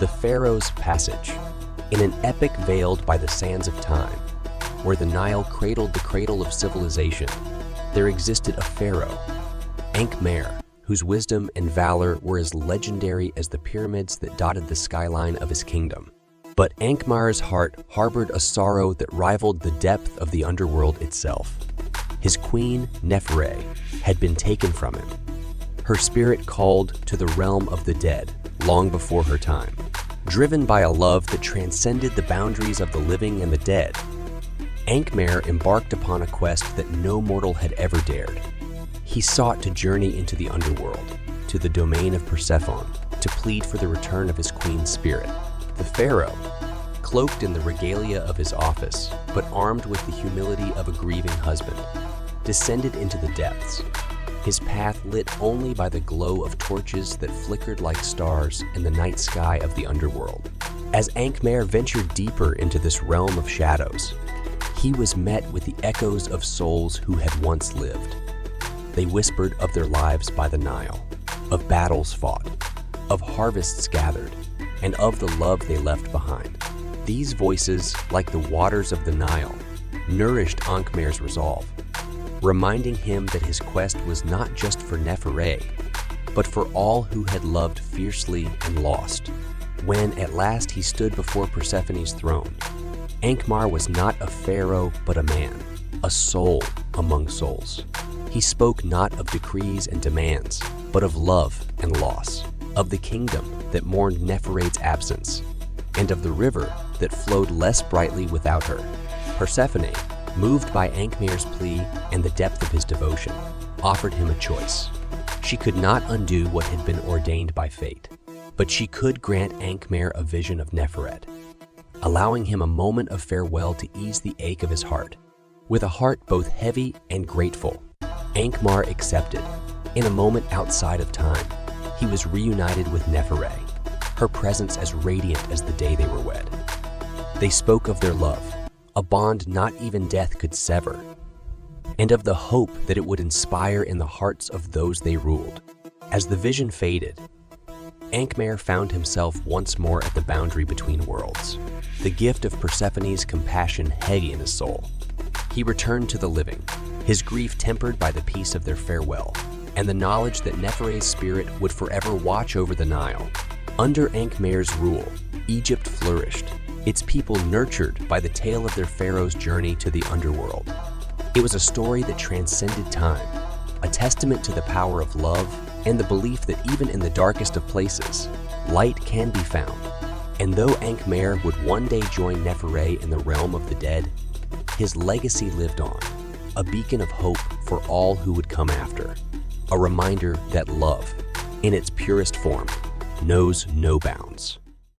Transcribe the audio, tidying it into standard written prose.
The Pharaoh's Passage. In an epic veiled by the sands of time, where the Nile cradled the cradle of civilization, there existed a pharaoh, Ankhmare, whose wisdom and valor were as legendary as the pyramids that dotted the skyline of his kingdom. But Ankhmare's heart harbored a sorrow that rivaled the depth of the underworld itself. His queen, Neferet, had been taken from him. Her spirit called to the realm of the dead long before her time. Driven by a love that transcended the boundaries of the living and the dead, Ankhmare embarked upon a quest that no mortal had ever dared. He sought to journey into the underworld, to the domain of Persephone, to plead for the return of his queen's spirit. The pharaoh, cloaked in the regalia of his office, but armed with the humility of a grieving husband, descended into the depths, his path lit only by the glow of torches that flickered like stars in the night sky of the underworld. As Ankhmare ventured deeper into this realm of shadows, he was met with the echoes of souls who had once lived. They whispered of their lives by the Nile, of battles fought, of harvests gathered, and of the love they left behind. These voices, like the waters of the Nile, nourished Ankhmare's resolve, reminding him that his quest was not just for Neferet, but for all who had loved fiercely and lost. When at last he stood before Persephone's throne, Ankhmare was not a pharaoh but a man, a soul among souls. He spoke not of decrees and demands, but of love and loss, of the kingdom that mourned Neferet's absence, and of the river that flowed less brightly without her. Persephone, moved by Ankhmare's plea and the depth of his devotion, offered him a choice. She could not undo what had been ordained by fate, but she could grant Ankhmare a vision of Neferet, allowing him a moment of farewell to ease the ache of his heart. With a heart both heavy and grateful, Ankhmare accepted. In a moment outside of time, he was reunited with Neferet, her presence as radiant as the day they were wed. They spoke of their love, a bond not even death could sever, and of the hope that it would inspire in the hearts of those they ruled. As the vision faded, Ankhmare found himself once more at the boundary between worlds, the gift of Persephone's compassion heavy in his soul. He returned to the living, his grief tempered by the peace of their farewell, and the knowledge that Neferet's spirit would forever watch over the Nile. Under Ankhmare's rule, Egypt flourished, its people nurtured by the tale of their pharaoh's journey to the underworld. It was a story that transcended time, a testament to the power of love and the belief that even in the darkest of places, light can be found. And though Ankhmare would one day join Neferet in the realm of the dead, his legacy lived on, a beacon of hope for all who would come after, a reminder that love, in its purest form, knows no bounds.